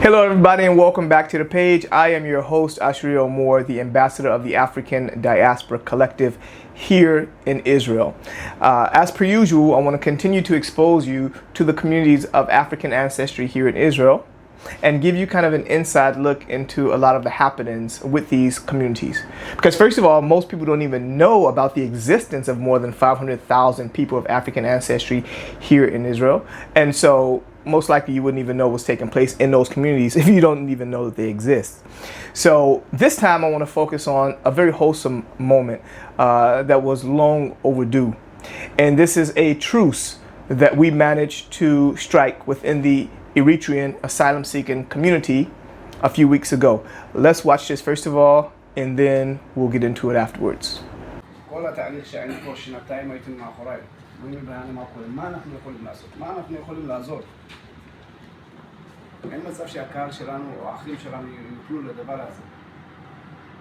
Hello everybody and welcome back to the page. I am your host Ashriel Moore, the ambassador of the African Diaspora Collective here in Israel. As per usual, I want to continue to expose you to the communities of African ancestry here in Israel and give you kind of an inside look into a lot of the happenings with these communities. Because first of all, most people don't even know about the existence of more than 500,000 people of African ancestry here in Israel. And so most likely you wouldn't even know what's taking place in those communities if you don't even know that they exist. So this time I want to focus on a very wholesome moment that was long overdue. And this is a truce that we managed to strike within the Eritrean asylum-seeking community a few weeks ago. Let's watch this first of all, and then we'll get into it afterwards. אין מצב שהקהל שלנו או האחים שלנו יפלו לדבר הזה.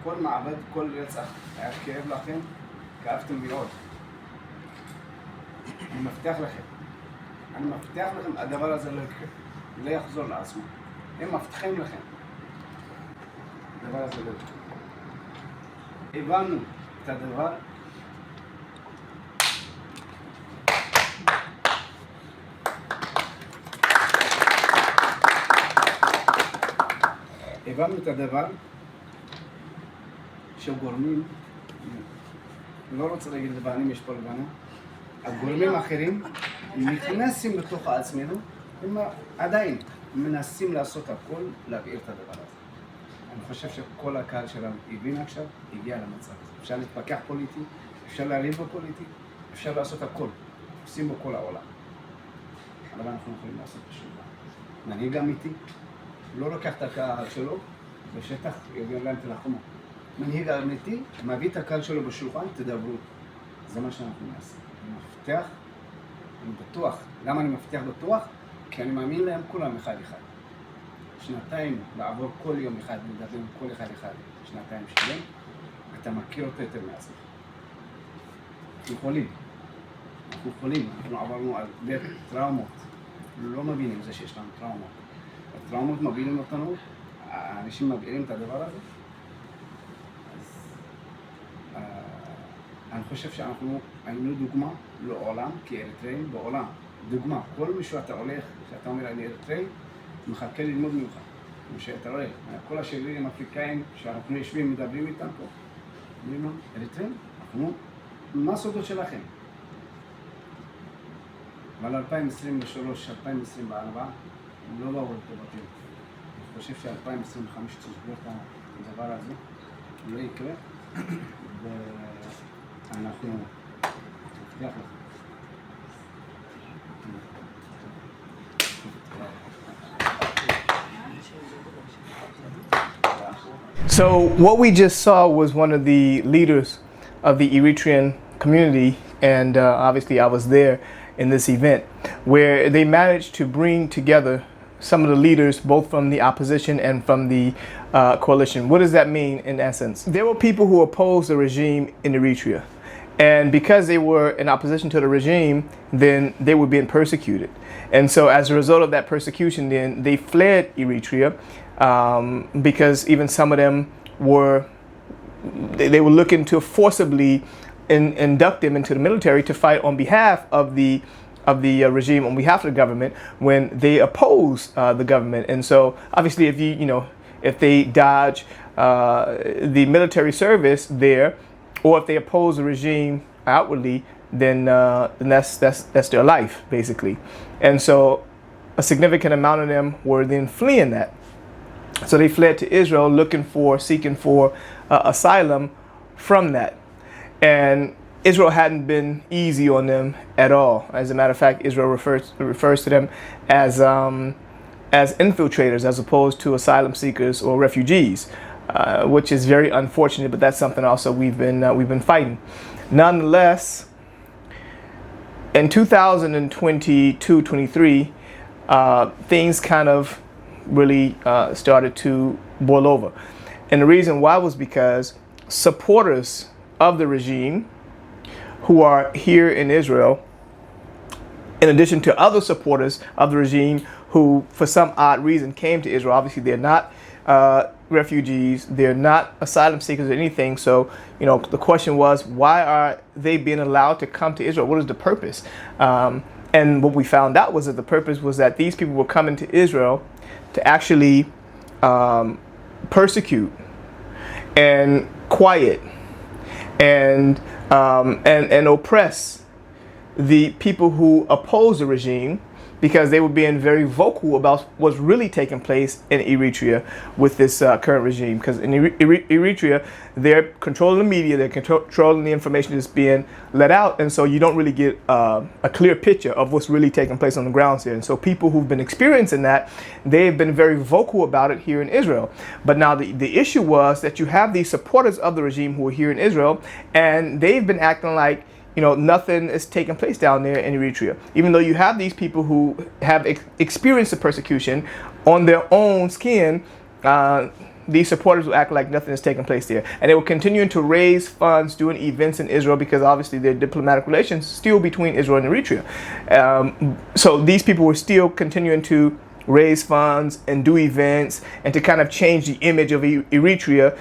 כל מעבד, כל רצח היה כאב לכם, כאבתם מאוד. אני מבטיח לכם, הדבר הזה לא יקרה, לא יחזור לעצמו. הם מבטיחים לכם, הדבר הזה לא יקרה. הבנו את הדבר, שגורמים, לא רוצה להגיד לבנים יש פה לבנה, הגורמים האחרים נכנסים בתוך עצמנו, הם עדיין מנסים לעשות הכל להבעיר את הדבר הזה. אני חושב שכל הקהל שלנו הבין עכשיו, הגיע למצב הזה. אפשר להתפקח פוליטי, אפשר להריב בפוליטי, אפשר לעשות הכל, עושים בכל העולם. אבל אנחנו יכולים לעשות בשבילה. מנהיג אמיתי, לא לוקח את הקהל שלו, בשטח יגיד להם תלחמו. מנהיג אמיתי, מביא את הקהל שלו בשולחן, תדברו. זה מה שאנחנו נעשה. אני מבטיח, אני בטוח. למה אני מבטיח בטוח? כי אני מאמין להם כולם אחד אחד. שנתיים לעבור כל יום אחד, לדבר עם כל אחד אחד, שנתיים שלם, אתה מכיר אותו יותר מעצמך. אנחנו יכולים, אנחנו עברנו על בית טראומות. לא מבינים זה שיש לנו טראומות. הטראומות מבינים אותנו, האנשים מבעירים את הדבר הזה. אז אני חושב שאנחנו היינו דוגמה לעולם, כאריתריאים בעולם. דוגמה, כל מי שאתה הולך, שאתה אומר אני אריתריאי, מחכה ללמוד ממך. כמו שאתה רואה, כל השגרירים האפריקאים שאנחנו יושבים מדברים איתם פה, אומרים לנו, אריתריאים, מה הסודות שלכם? אבל 2023, 2024, לא באו לטובתנו. אני חושב ש-2025 תסגור את הדבר הזה, לא יקרה, ואנחנו נפתח לכם. So what we just saw was one of the leaders of the Eritrean community, and obviously I was there in this event, where they managed to bring together some of the leaders, both from the opposition and from the coalition. What does that mean in essence? There were people who opposed the regime in Eritrea. And because they were in opposition to the regime, then they were being persecuted. And so as a result of that persecution, then they fled Eritrea because even some of them were looking to forcibly induct them into the military to fight on behalf of the regime, on behalf of the government, when they oppose the government. And so obviously if they dodge the military service there, or if they oppose the regime outwardly, then that's their life basically. And so a significant amount of them were then fleeing that. So they fled to Israel seeking for asylum from that. And Israel hadn't been easy on them at all. As a matter of fact, Israel refers to them as infiltrators as opposed to asylum seekers or refugees, which is very unfortunate. But that's something also we've been fighting. Nonetheless, in 2022-23, things kind of really started to boil over, and the reason why was because supporters of the regime who are here in Israel, in addition to other supporters of the regime who, for some odd reason, came to Israel. Obviously, they're not refugees, they're not asylum seekers or anything. So, the question was, why are they being allowed to come to Israel? What is the purpose? And what we found out was that the purpose was that these people were coming to Israel to actually persecute and quiet and oppress the people who oppose the regime, because they were being very vocal about what's really taking place in Eritrea with this current regime. Because in Eritrea, they're controlling the media, they're controlling the information that's being let out, and so you don't really get a clear picture of what's really taking place on the grounds here. And so people who've been experiencing that, they've been very vocal about it here in Israel. But now the issue was that you have these supporters of the regime who are here in Israel, and they've been acting like nothing is taking place down there in Eritrea, even though you have these people who have experienced the persecution on their own skin. These supporters will act like nothing is taking place there, and they will continue to raise funds doing events in Israel, because obviously there are diplomatic relations still between Israel and Eritrea. So these people were still continuing to raise funds and do events and to kind of change the image of Eritrea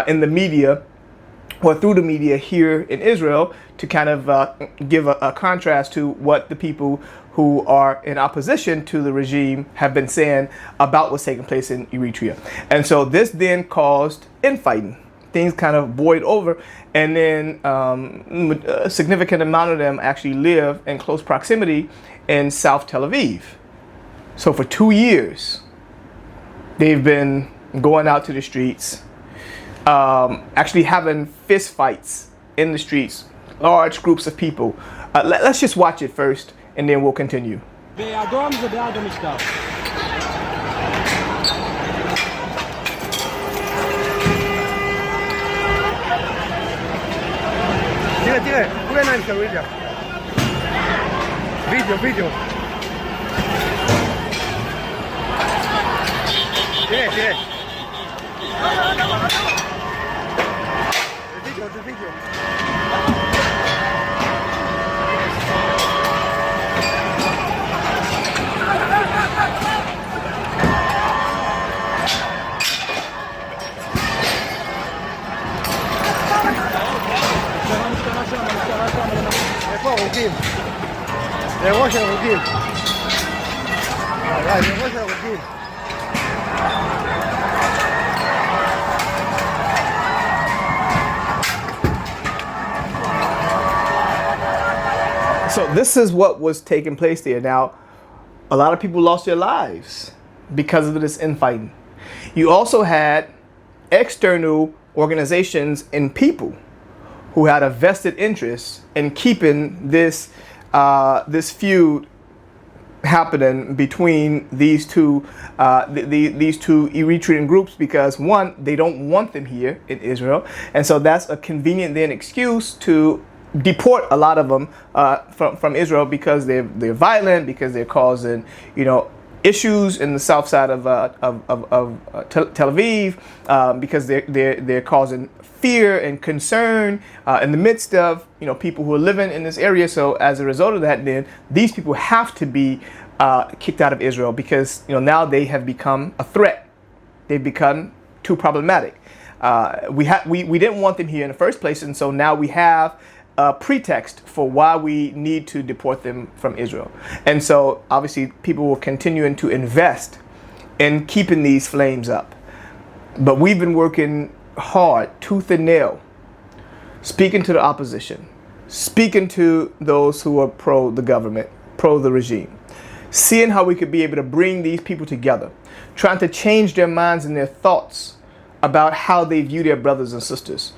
in the media, or through the media here in Israel, to kind of give a contrast to what the people who are in opposition to the regime have been saying about what's taking place in Eritrea. And so this then caused infighting. Things kind of boiled over, and then a significant amount of them actually live in close proximity in South Tel Aviv. So for 2 years, they've been going out to the streets, actually having fist fights in the streets, large groups of people. Let's just watch it first, and then we'll continue. באדום זה בעד המשטר. תראה, מול העיניים שלנו, אידיה. וידאו. תראה. זה וידאו. איפה הרוגים? זה ראש הרוגים. זה ראש הרוגים. So this is what was taking place there. Now, a lot of people lost their lives because of this infighting. You also had external organizations and people who had a vested interest in keeping this feud happening between these two Eritrean groups, because one, they don't want them here in Israel, and so that's a convenient then excuse to deport a lot of them from Israel, because they're violent, because they're causing issues in the south side of Tel Aviv, because they're causing fear and concern in the midst of people who are living in this area. So as a result of that, then these people have to be kicked out of Israel, because now they have become a threat. They've become too problematic. We didn't want them here in the first place, and so now we have a pretext for why we need to deport them from Israel. And so obviously people will continue to invest in keeping these flames up. But we've been working hard, tooth and nail, speaking to the opposition, speaking to those who are pro the government, pro the regime, seeing how we could be able to bring these people together, trying to change their minds and their thoughts about how they view their brothers and sisters,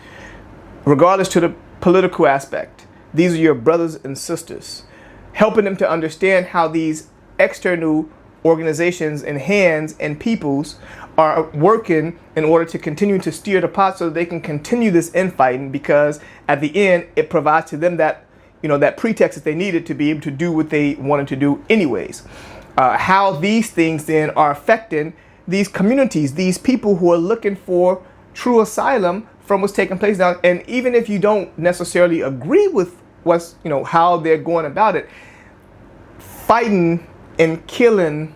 regardless to the political aspect. These are your brothers and sisters, helping them to understand how these external organizations and hands and peoples are working in order to continue to steer the pot so that they can continue this infighting, because at the end it provides to them that that pretext that they needed to be able to do what they wanted to do anyways. How these things then are affecting these communities, these people who are looking for true asylum from what's taking place now. And even if you don't necessarily agree with what's how they're going about it, fighting and killing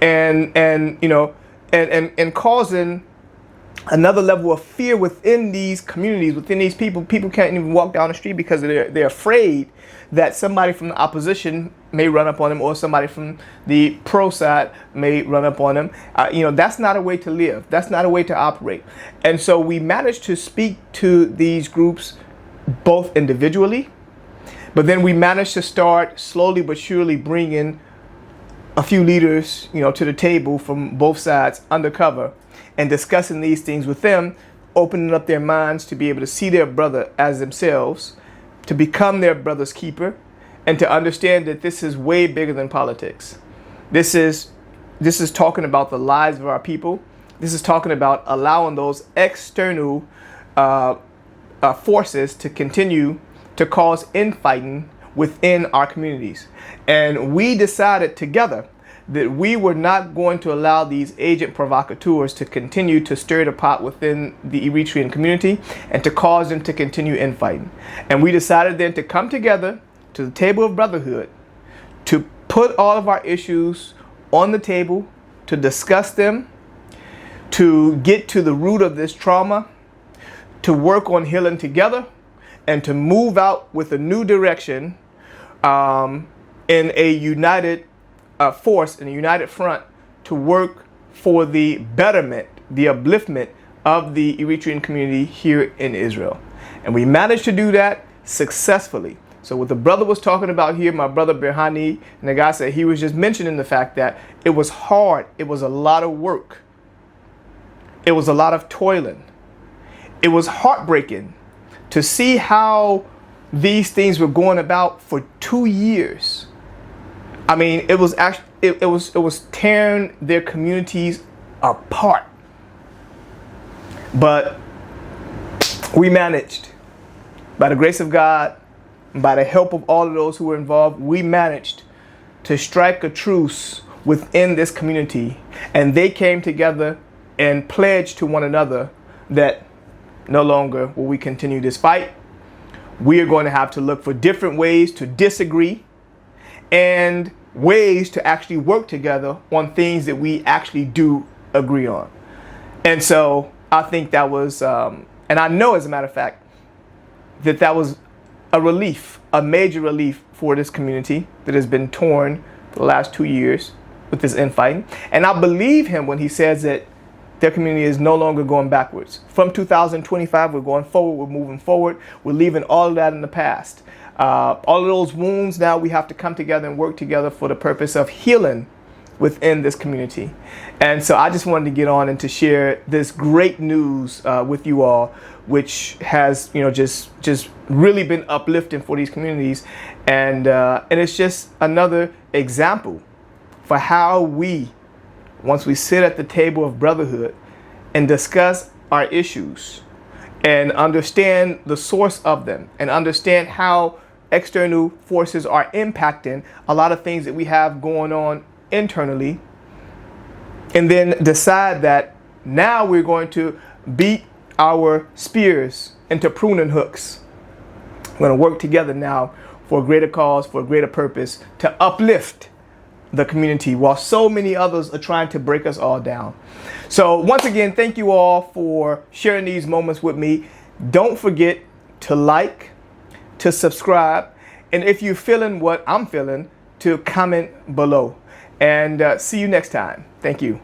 and you know, and causing another level of fear within these communities, within these people. People can't even walk down the street because they're afraid that somebody from the opposition may run up on them, or somebody from the pro side may run up on them. You know, that's not a way to live. That's not a way to operate. And so we managed to speak to these groups both individually, but then we managed to start slowly but surely bringing a few leaders, you know, to the table from both sides undercover, and discussing these things with them, opening up their minds to be able to see their brother as themselves, to become their brother's keeper, and to understand that this is way bigger than politics. This is talking about the lives of our people. This is talking about allowing those external forces to continue to cause infighting within our communities. And we decided together that we were not going to allow these agent provocateurs to continue to stir the pot within the Eritrean community and to cause them to continue infighting. And we decided then to come together to the table of brotherhood, to put all of our issues on the table, to discuss them, to get to the root of this trauma, to work on healing together, and to move out with a new direction in a united force, in a united front, to work for the betterment, the upliftment of the Eritrean community here in Israel. And we managed to do that successfully. So what the brother was talking about here, my brother Berhani Nagasa, he was just mentioning the fact that it was hard. It was a lot of work. It was a lot of toiling. It was heartbreaking to see how these things were going about for 2 years. I mean, it was actually, it was tearing their communities apart. But we managed, by the grace of God, by the help of all of those who were involved, we managed to strike a truce within this community. And they came together and pledged to one another that no longer will we continue this fight. We are going to have to look for different ways to disagree and ways to actually work together on things that we actually do agree on. And so I think that was, and I know as a matter of fact, that was a relief, a major relief for this community that has been torn for the last 2 years with this infighting. And I believe him when he says that their community is no longer going backwards. From 2025, we're going forward, we're moving forward, we're leaving all of that in the past. All of those wounds, now we have to come together and work together for the purpose of healing within this community. And so I just wanted to get on and to share this great news with you all, which has, you know, just really been uplifting for these communities. And it's just another example for how we, once we sit at the table of brotherhood and discuss our issues and understand the source of them and understand how external forces are impacting a lot of things that we have going on internally, and then decide that now we're going to beat our spears into pruning hooks. We're going to work together now for a greater cause, for a greater purpose, to uplift the community while so many others are trying to break us all down. So once again, thank you all for sharing these moments with me. Don't forget to like, to subscribe, and if you're feeling what I'm feeling, to comment below. And see you next time. Thank you.